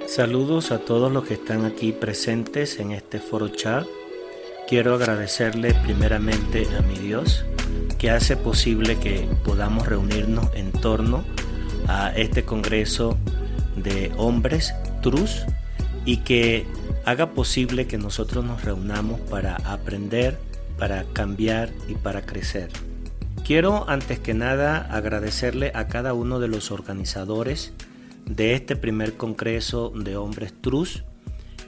Saludos a todos los que están aquí presentes en este foro chat. Quiero agradecerle primeramente a mi Dios que hace posible que podamos reunirnos en torno a este congreso de hombres trus y que haga posible que nosotros nos reunamos para aprender, para cambiar y para crecer. Quiero antes que nada agradecerle a cada uno de los organizadores de este primer congreso de hombres trus,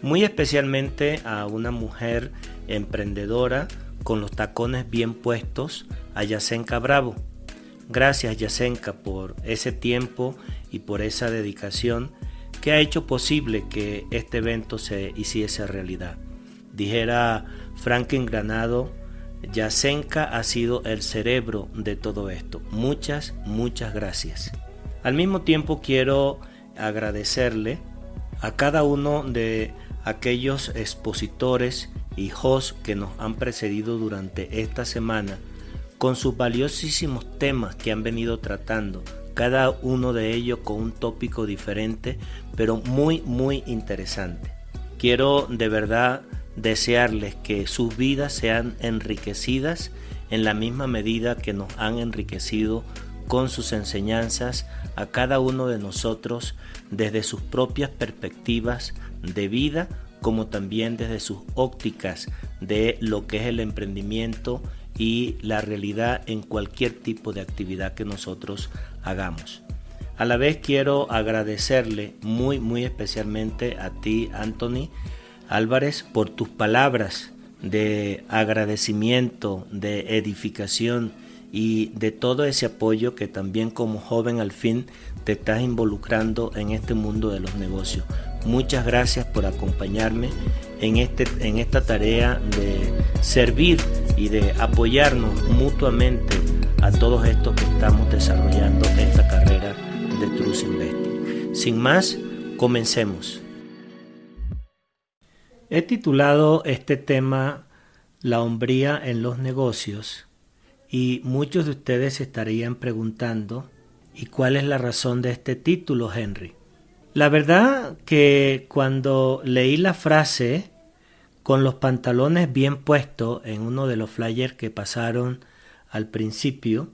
muy especialmente a una mujer emprendedora con los tacones bien puestos, a Yacenka Bravo. Gracias Yacenka por ese tiempo y por esa dedicación que ha hecho posible que este evento se hiciese realidad. Dijera Franklin Granado, Yacenka ha sido el cerebro de todo esto. Muchas gracias. Al mismo tiempo quiero agradecerle a cada uno de aquellos expositores y hosts que nos han precedido durante esta semana con sus valiosísimos temas que han venido tratando, cada uno de ellos con un tópico diferente, pero muy interesante. Quiero de verdad desearles que sus vidas sean enriquecidas en la misma medida que nos han enriquecido con sus enseñanzas a cada uno de nosotros desde sus propias perspectivas de vida, como también desde sus ópticas de lo que es el emprendimiento y la realidad en cualquier tipo de actividad que nosotros hagamos. A la vez quiero agradecerle muy especialmente a ti, Anthony Álvarez, por tus palabras de agradecimiento, de edificación y de todo ese apoyo que también como joven al fin te estás involucrando en este mundo de los negocios. Muchas gracias por acompañarme en esta tarea de servir y de apoyarnos mutuamente a todos estos que estamos desarrollando esta carrera de Trust Investing. Sin más, comencemos. He titulado este tema La hombría en los negocios y muchos de ustedes se estarían preguntando ¿y cuál es la razón de este título, Henry? La verdad que cuando leí la frase con los pantalones bien puestos en uno de los flyers que pasaron al principio,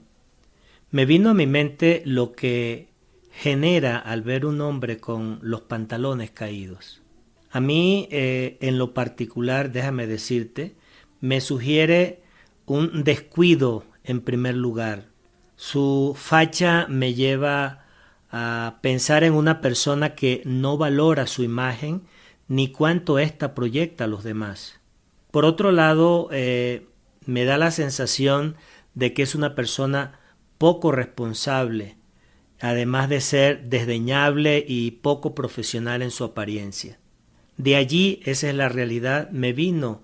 me vino a mi mente lo que genera al ver un hombre con los pantalones caídos. A mí, en lo particular, déjame decirte, me sugiere un descuido en primer lugar. Su facha me lleva a pensar en una persona que no valora su imagen ni cuánto ésta proyecta a los demás. Por otro lado, me da la sensación de que es una persona poco responsable, además de ser desdeñable y poco profesional en su apariencia. De allí, esa es la realidad, me vino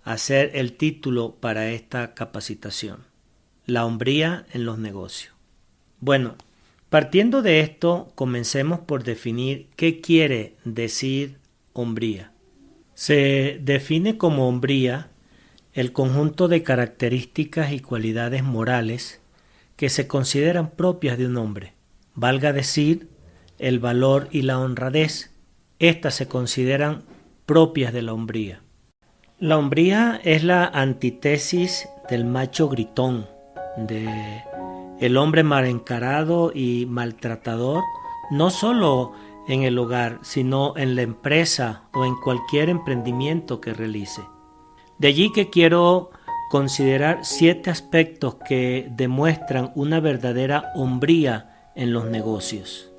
a ser el título para esta capacitación. La hombría en los negocios. Bueno, partiendo de esto, comencemos por definir qué quiere decir hombría. Se define como hombría el conjunto de características y cualidades morales que se consideran propias de un hombre, valga decir, el valor y la honradez. Estas se consideran propias de la hombría. La hombría es la antítesis del macho gritón, de el hombre mal encarado y maltratador, no solo en el hogar, sino en la empresa o en cualquier emprendimiento que realice. De allí que quiero considerar 7 aspectos que demuestran una verdadera hombría en los negocios.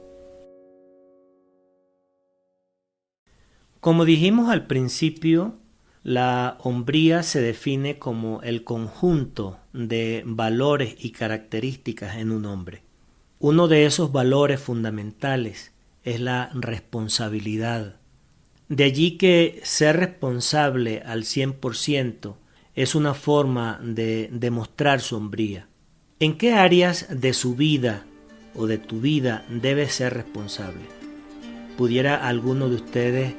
Como dijimos al principio, la hombría se define como el conjunto de valores y características en un hombre. Uno de esos valores fundamentales es la responsabilidad. De allí que ser responsable al 100% es una forma de demostrar su hombría. ¿En qué áreas de su vida o de tu vida debes ser responsable? ¿Pudiera alguno de ustedes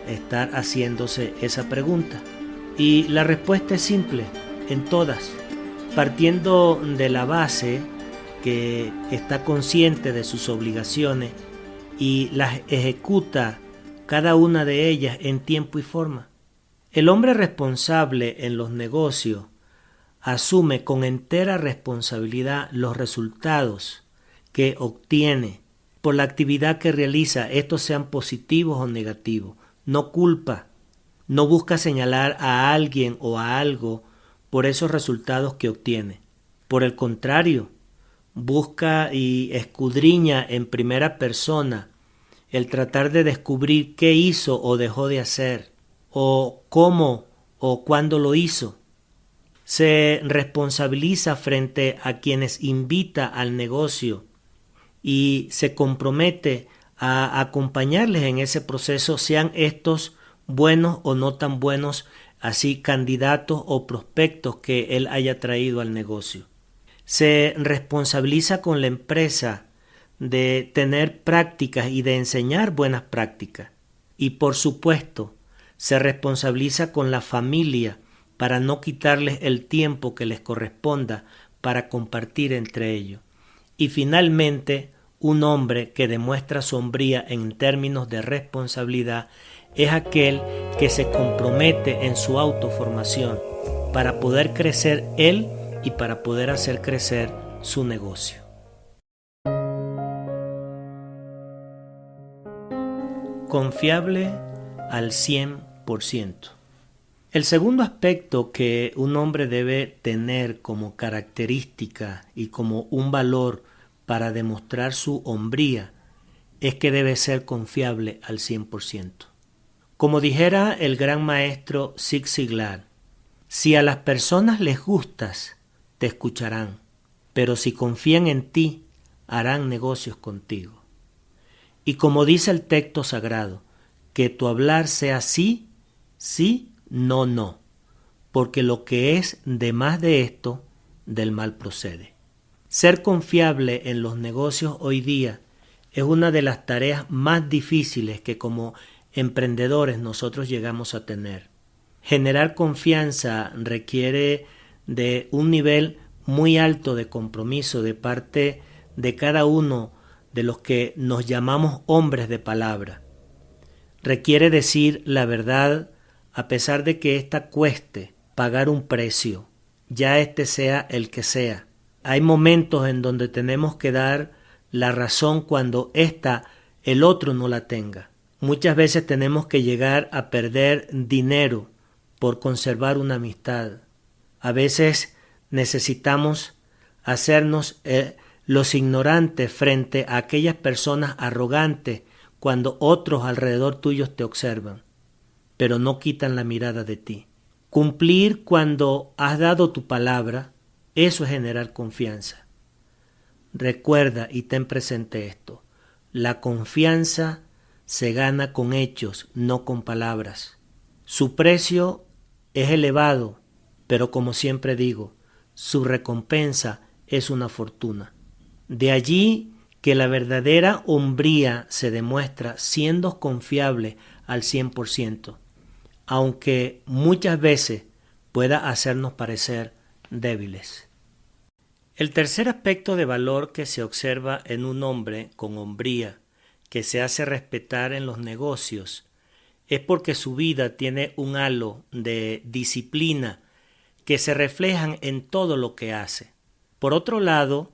estar haciéndose esa pregunta? Y la respuesta es simple, en todas, partiendo de la base que está consciente de sus obligaciones y las ejecuta cada una de ellas en tiempo y forma. El hombre responsable en los negocios asume con entera responsabilidad los resultados que obtiene por la actividad que realiza, estos sean positivos o negativos. No culpa, no busca señalar a alguien o a algo por esos resultados que obtiene. Por el contrario, busca y escudriña en primera persona el tratar de descubrir qué hizo o dejó de hacer, o cómo o cuándo lo hizo. Se responsabiliza frente a quienes invita al negocio y se compromete a acompañarles en ese proceso, sean estos buenos o no tan buenos, así candidatos o prospectos que él haya traído al negocio. Se responsabiliza con la empresa de tener prácticas y de enseñar buenas prácticas. Y por supuesto, se responsabiliza con la familia para no quitarles el tiempo que les corresponda para compartir entre ellos. Y finalmente, un hombre que demuestra su hombría en términos de responsabilidad es aquel que se compromete en su autoformación para poder crecer él y para poder hacer crecer su negocio. Confiable al 100%. El segundo aspecto que un hombre debe tener como característica y como un valor para demostrar su hombría es que debe ser confiable al 100%. Como dijera el gran maestro Zig Ziglar, si a las personas les gustas, te escucharán, pero si confían en ti, harán negocios contigo. Y como dice el texto sagrado, que tu hablar sea sí, sí, no, no, porque lo que es de más de esto, del mal procede. Ser confiable en los negocios hoy día es una de las tareas más difíciles que como emprendedores nosotros llegamos a tener. Generar confianza requiere de un nivel muy alto de compromiso de parte de cada uno de los que nos llamamos hombres de palabra. Requiere decir la verdad a pesar de que ésta cueste pagar un precio, ya este sea el que sea. Hay momentos en donde tenemos que dar la razón cuando el otro no la tenga. Muchas veces tenemos que llegar a perder dinero por conservar una amistad. A veces necesitamos hacernos los ignorantes frente a aquellas personas arrogantes cuando otros alrededor tuyos te observan, pero no quitan la mirada de ti. Cumplir cuando has dado tu palabra, eso es generar confianza. Recuerda y ten presente esto: la confianza se gana con hechos, no con palabras. Su precio es elevado, pero como siempre digo, su recompensa es una fortuna. De allí que la verdadera hombría se demuestra siendo confiable al 100%, aunque muchas veces pueda hacernos parecer débiles. El tercer aspecto de valor que se observa en un hombre con hombría que se hace respetar en los negocios es porque su vida tiene un halo de disciplina que se reflejan en todo lo que hace. Por otro lado,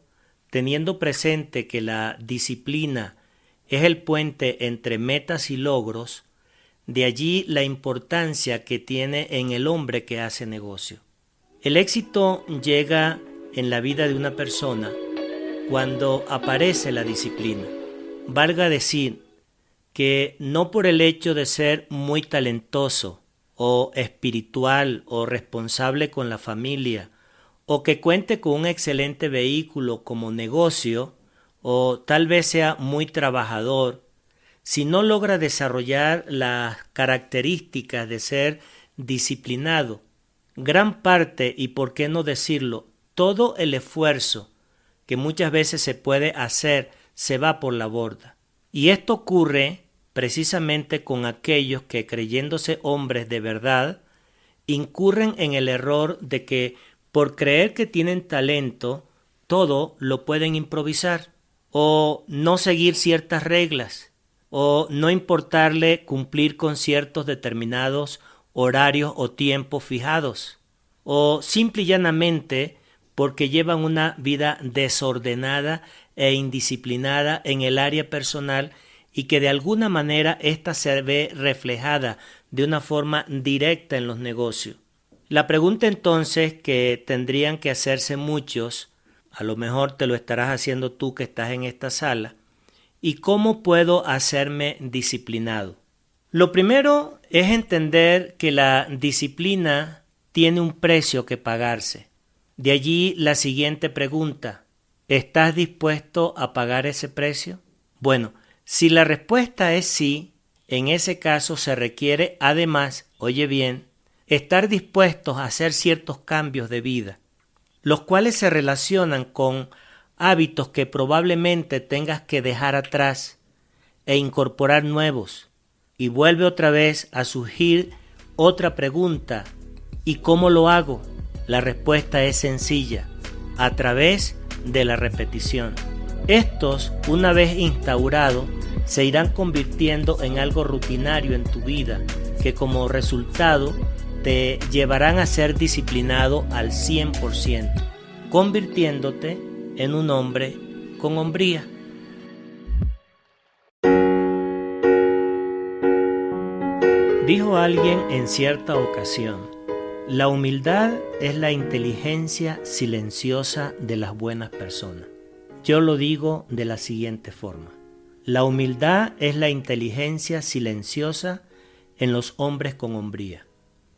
teniendo presente que la disciplina es el puente entre metas y logros, de allí la importancia que tiene en el hombre que hace negocio. El éxito llega en la vida de una persona cuando aparece la disciplina. Valga decir que no por el hecho de ser muy talentoso o espiritual o responsable con la familia o que cuente con un excelente vehículo como negocio o tal vez sea muy trabajador, si no logra desarrollar las características de ser disciplinado, gran parte, y por qué no decirlo, todo el esfuerzo que muchas veces se puede hacer se va por la borda. Y esto ocurre precisamente con aquellos que, creyéndose hombres de verdad, incurren en el error de que por creer que tienen talento, todo lo pueden improvisar o no seguir ciertas reglas o no importarle cumplir con ciertos determinados horarios o tiempos fijados, o simple y llanamente porque llevan una vida desordenada e indisciplinada en el área personal y que de alguna manera ésta se ve reflejada de una forma directa en los negocios. La pregunta entonces que tendrían que hacerse muchos, a lo mejor te lo estarás haciendo tú que estás en esta sala, ¿y cómo puedo hacerme disciplinado? Lo primero es entender que la disciplina tiene un precio que pagarse. De allí la siguiente pregunta: ¿estás dispuesto a pagar ese precio? Bueno, si la respuesta es sí, en ese caso se requiere además, oye bien, estar dispuestos a hacer ciertos cambios de vida, los cuales se relacionan con hábitos que probablemente tengas que dejar atrás e incorporar nuevos. Y vuelve otra vez a surgir otra pregunta: ¿y cómo lo hago? La respuesta es sencilla: a través de la repetición. Estos, una vez instaurados, se irán convirtiendo en algo rutinario en tu vida, que como resultado te llevarán a ser disciplinado al 100%, convirtiéndote en un hombre con hombría. Dijo alguien en cierta ocasión: la humildad es la inteligencia silenciosa de las buenas personas. Yo lo digo de la siguiente forma: la humildad es la inteligencia silenciosa en los hombres con hombría.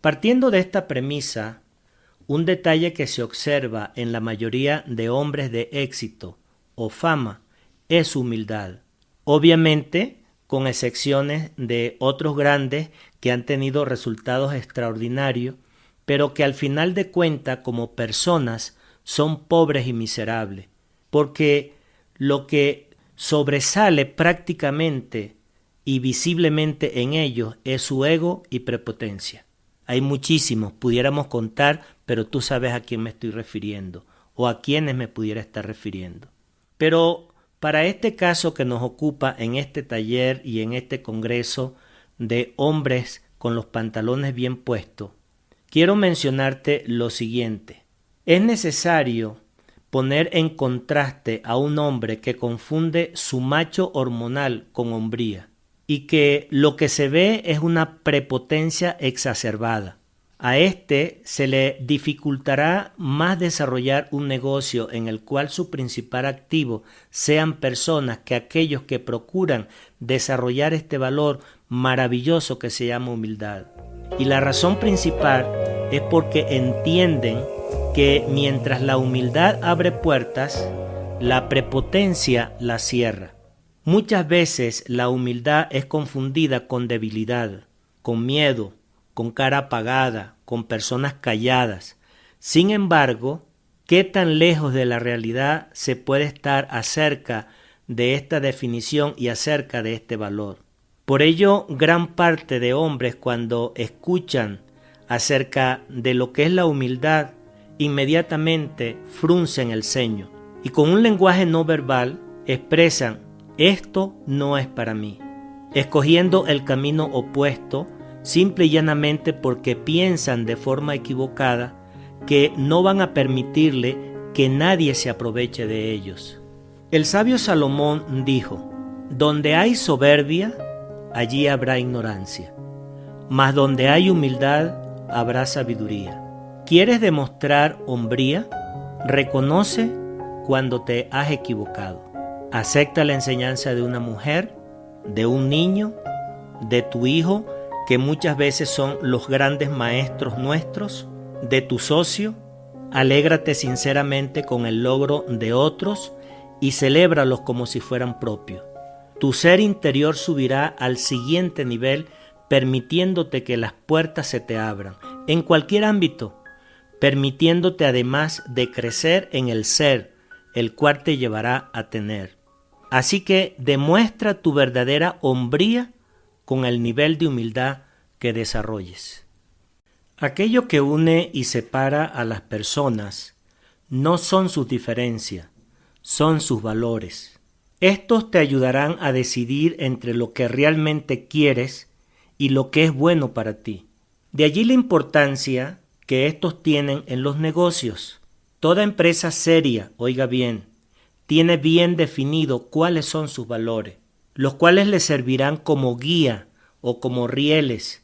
Partiendo de esta premisa, un detalle que se observa en la mayoría de hombres de éxito o fama es su humildad. Obviamente, con excepciones de otros grandes que han tenido resultados extraordinarios, pero que al final de cuentas como personas son pobres y miserables, porque lo que sobresale prácticamente y visiblemente en ellos es su ego y prepotencia. Hay muchísimos, pudiéramos contar, pero tú sabes a quién me estoy refiriendo o a quiénes me pudiera estar refiriendo. Pero para este caso que nos ocupa en este taller y en este congreso de hombres con los pantalones bien puestos, quiero mencionarte lo siguiente: es necesario poner en contraste a un hombre que confunde su macho hormonal con hombría y que lo que se ve es una prepotencia exacerbada. A este se le dificultará más desarrollar un negocio en el cual su principal activo sean personas que aquellos que procuran desarrollar este valor maravilloso que se llama humildad. Y la razón principal es porque entienden que mientras la humildad abre puertas, la prepotencia las cierra. Muchas veces la humildad es confundida con debilidad, con miedo, con cara apagada, con personas calladas. Sin embargo, ¿qué tan lejos de la realidad se puede estar acerca de esta definición y acerca de este valor? Por ello, gran parte de hombres cuando escuchan acerca de lo que es la humildad, inmediatamente fruncen el ceño y con un lenguaje no verbal expresan: esto no es para mí, escogiendo el camino opuesto simple y llanamente porque piensan de forma equivocada que no van a permitirle que nadie se aproveche de ellos. El sabio Salomón dijo: donde hay soberbia, allí habrá ignorancia, mas donde hay humildad, habrá sabiduría. ¿Quieres demostrar hombría? Reconoce cuando te has equivocado. Acepta la enseñanza de una mujer, de un niño, de tu hijo, que muchas veces son los grandes maestros nuestros, de tu socio. Alégrate sinceramente con el logro de otros y celébralos como si fueran propios. Tu ser interior subirá al siguiente nivel, permitiéndote que las puertas se te abran, en cualquier ámbito, permitiéndote además de crecer en el ser, el cual te llevará a tener. Así que demuestra tu verdadera hombría con el nivel de humildad que desarrolles. Aquello que une y separa a las personas no son sus diferencias, son sus valores. Estos te ayudarán a decidir entre lo que realmente quieres y lo que es bueno para ti. De allí la importancia que estos tienen en los negocios. Toda empresa seria, oiga bien, tiene bien definido cuáles son sus valores, los cuales le servirán como guía o como rieles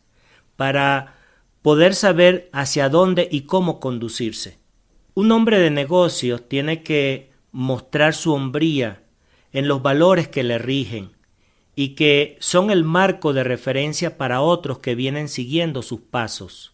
para poder saber hacia dónde y cómo conducirse. Un hombre de negocios tiene que mostrar su hombría en los valores que le rigen y que son el marco de referencia para otros que vienen siguiendo sus pasos.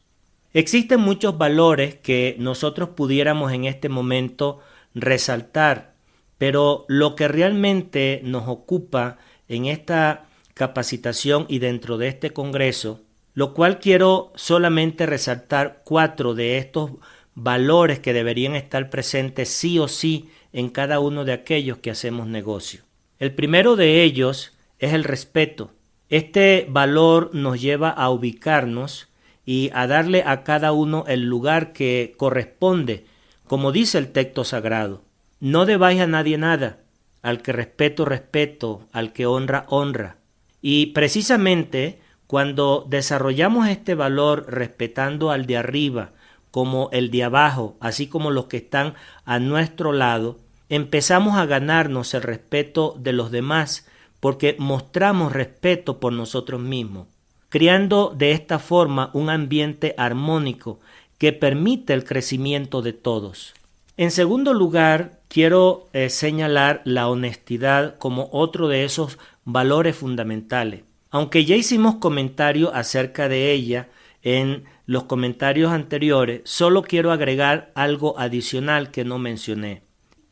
Existen muchos valores que nosotros pudiéramos en este momento resaltar, pero lo que realmente nos ocupa en esta capacitación y dentro de este congreso, lo cual quiero solamente resaltar 4 de estos valores que deberían estar presentes sí o sí en cada uno de aquellos que hacemos negocio. El primero de ellos es el respeto. Este valor nos lleva a ubicarnos y a darle a cada uno el lugar que corresponde, como dice el texto sagrado. No debáis a nadie nada, al que respeto, respeto, al que honra, honra. Y precisamente cuando desarrollamos este valor respetando al de arriba como el de abajo, así como los que están a nuestro lado, empezamos a ganarnos el respeto de los demás porque mostramos respeto por nosotros mismos, creando de esta forma un ambiente armónico que permite el crecimiento de todos. En segundo lugar, quiero señalar la honestidad como otro de esos valores fundamentales. Aunque ya hicimos comentarios acerca de ella en los comentarios anteriores, solo quiero agregar algo adicional que no mencioné.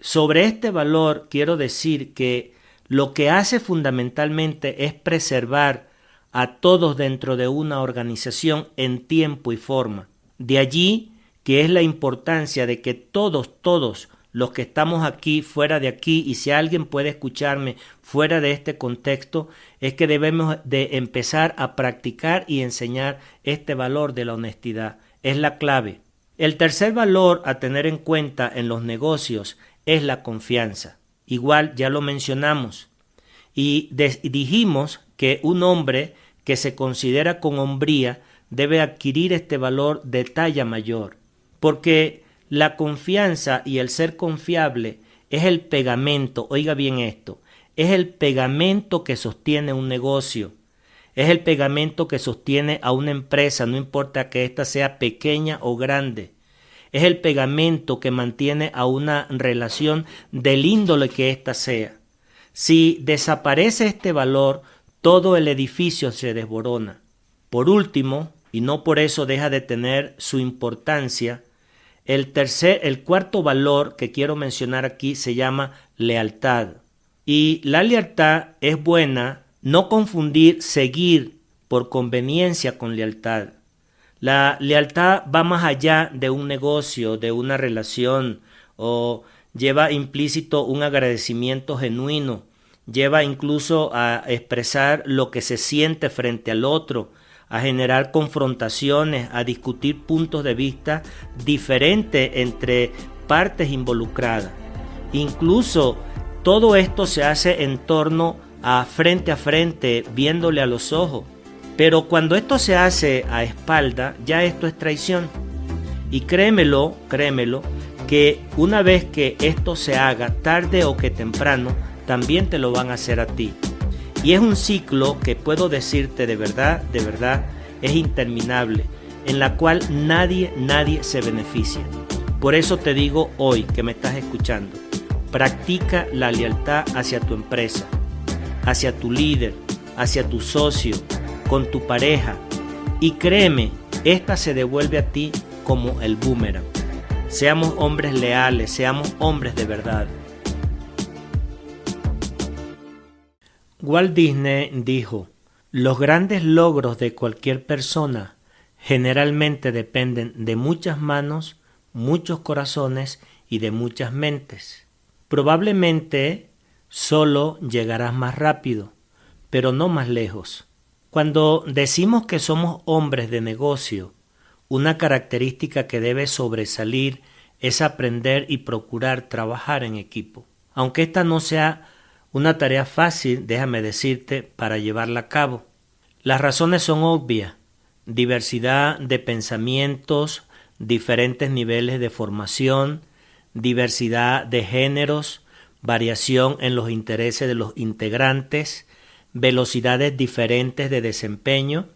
Sobre este valor quiero decir que lo que hace fundamentalmente es preservar a todos dentro de una organización en tiempo y forma. De allí que es la importancia de que todos los que estamos aquí, fuera de aquí, y si alguien puede escucharme fuera de este contexto, es que debemos de empezar a practicar y enseñar este valor de la honestidad. Es la clave. El tercer valor a tener en cuenta en los negocios es la confianza. Igual ya lo mencionamos. Y dijimos que un hombre que se considera con hombría debe adquirir este valor de talla mayor. Porque la confianza y el ser confiable es el pegamento, oiga bien esto, es el pegamento que sostiene un negocio, es el pegamento que sostiene a una empresa, no importa que ésta sea pequeña o grande, es el pegamento que mantiene a una relación del índole que ésta sea. Si desaparece este valor, todo el edificio se desborona. Por último, y no por eso deja de tener su importancia, el cuarto valor que quiero mencionar aquí se llama lealtad. Y la lealtad es buena, no confundir seguir por conveniencia con lealtad. La lealtad va más allá de un negocio, de una relación, o lleva implícito un agradecimiento genuino, lleva incluso a expresar lo que se siente frente al otro, a generar confrontaciones, a discutir puntos de vista diferentes entre partes involucradas. Incluso todo esto se hace en torno a frente, viéndole a los ojos. Pero cuando esto se hace a espalda, ya esto es traición. Y créemelo, que una vez que esto se haga, tarde o que temprano, también te lo van a hacer a ti. Y es un ciclo que puedo decirte de verdad, es interminable, en la cual nadie se beneficia. Por eso te digo hoy que me estás escuchando, practica la lealtad hacia tu empresa, hacia tu líder, hacia tu socio, con tu pareja, y créeme, esta se devuelve a ti como el boomerang. Seamos hombres leales, seamos hombres de verdad. Walt Disney dijo: los grandes logros de cualquier persona generalmente dependen de muchas manos, muchos corazones y de muchas mentes. Probablemente solo llegarás más rápido, pero no más lejos. Cuando decimos que somos hombres de negocio, una característica que debe sobresalir es aprender y procurar trabajar en equipo. Aunque esta no sea Una tarea fácil, déjame decirte, para llevarla a cabo. Las razones son obvias: diversidad de pensamientos, diferentes niveles de formación, diversidad de géneros, variación en los intereses de los integrantes, velocidades diferentes de desempeño,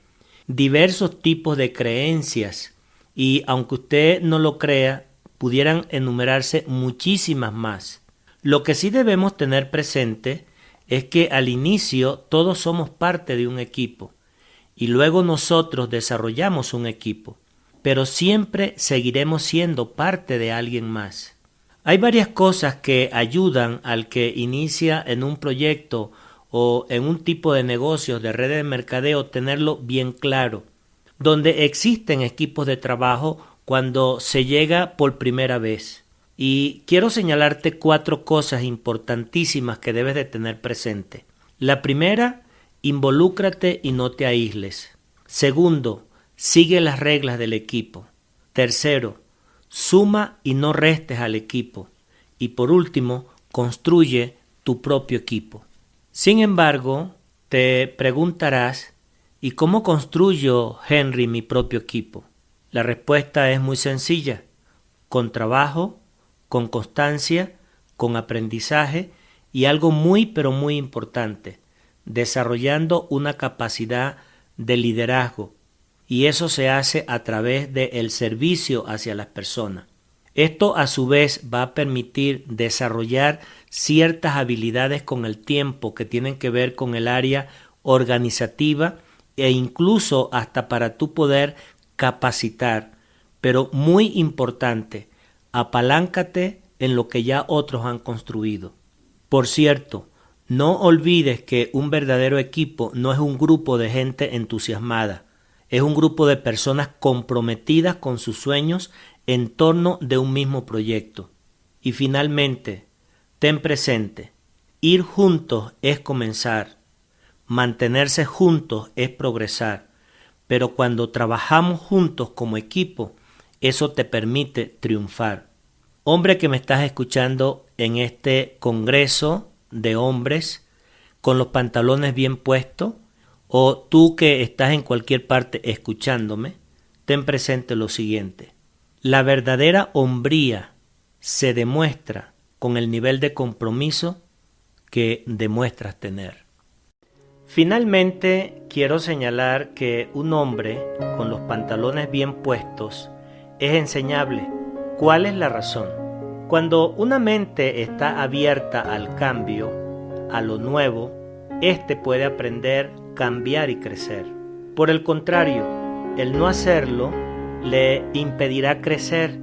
diversos tipos de creencias y, aunque usted no lo crea, pudieran enumerarse muchísimas más. Lo que sí debemos tener presente es que al inicio todos somos parte de un equipo y luego nosotros desarrollamos un equipo, pero siempre seguiremos siendo parte de alguien más. Hay varias cosas que ayudan al que inicia en un proyecto o en un tipo de negocios de redes de mercadeo tenerlo bien claro, donde existen equipos de trabajo cuando se llega por primera vez. Y quiero señalarte 4 cosas importantísimas que debes de tener presente. La primera, involúcrate y no te aísles. Segundo, sigue las reglas del equipo. Tercero, suma y no restes al equipo. Y por último, construye tu propio equipo. Sin embargo, te preguntarás, ¿y cómo construyo, Henry, mi propio equipo? La respuesta es muy sencilla: con trabajo, con constancia, con aprendizaje y algo muy pero muy importante, desarrollando una capacidad de liderazgo, y eso se hace a través del servicio hacia las personas. Esto a su vez va a permitir desarrollar ciertas habilidades con el tiempo que tienen que ver con el área organizativa e incluso hasta para tú poder capacitar, pero muy importante, apaláncate en lo que ya otros han construido. Por cierto, no olvides que un verdadero equipo no es un grupo de gente entusiasmada, es un grupo de personas comprometidas con sus sueños en torno de un mismo proyecto. Y finalmente, ten presente, ir juntos es comenzar, mantenerse juntos es progresar, pero cuando trabajamos juntos como equipo, eso te permite triunfar. Hombre que me estás escuchando en este congreso de hombres con los pantalones bien puestos, o tú que estás en cualquier parte escuchándome, ten presente lo siguiente: la verdadera hombría se demuestra con el nivel de compromiso que demuestras tener. Finalmente, quiero señalar que un hombre con los pantalones bien puestos es enseñable. ¿Cuál es la razón? Cuando una mente está abierta al cambio, a lo nuevo, éste puede aprender, cambiar y crecer. Por el contrario, el no hacerlo le impedirá crecer.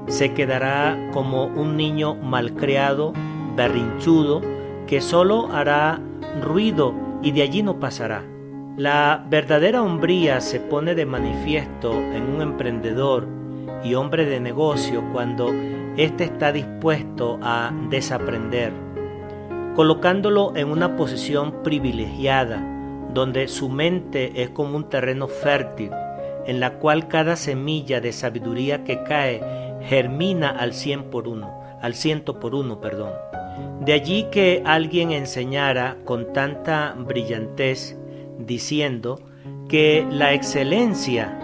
Se quedará como un niño malcriado, berrinchudo, que solo hará ruido y de allí no pasará. La verdadera hombría se pone de manifiesto en un emprendedor y hombre de negocio cuando éste está dispuesto a desaprender, colocándolo en una posición privilegiada, donde su mente es como un terreno fértil, en la cual cada semilla de sabiduría que cae germina al ciento por uno. De allí que alguien enseñara con tanta brillantez diciendo que la excelencia,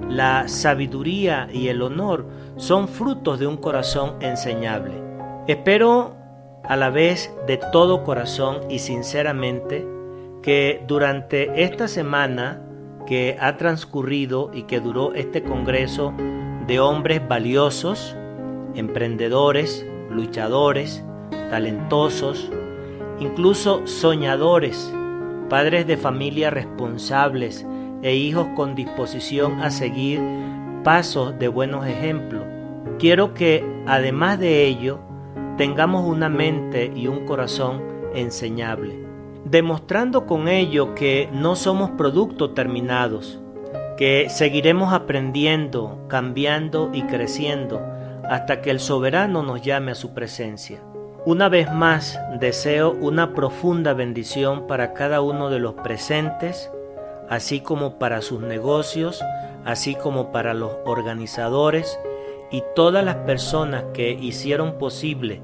la sabiduría y el honor son frutos de un corazón enseñable. Espero a la vez de todo corazón y sinceramente que durante esta semana que ha transcurrido y que duró este congreso de hombres valiosos, emprendedores, luchadores, talentosos, incluso soñadores, padres de familia responsables e hijos con disposición a seguir pasos de buenos ejemplos. Quiero que, además de ello, tengamos una mente y un corazón enseñable, demostrando con ello que no somos productos terminados, que seguiremos aprendiendo, cambiando y creciendo hasta que el soberano nos llame a su presencia. Una vez más, deseo una profunda bendición para cada uno de los presentes, así como para sus negocios, así como para los organizadores y todas las personas que hicieron posible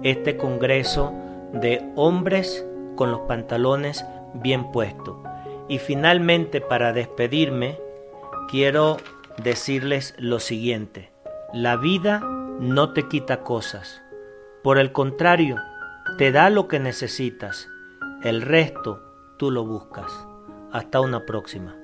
este congreso de hombres con los pantalones bien puestos. Y finalmente, para despedirme, quiero decirles lo siguiente: la vida no te quita cosas, por el contrario, te da lo que necesitas, el resto tú lo buscas. Hasta una próxima.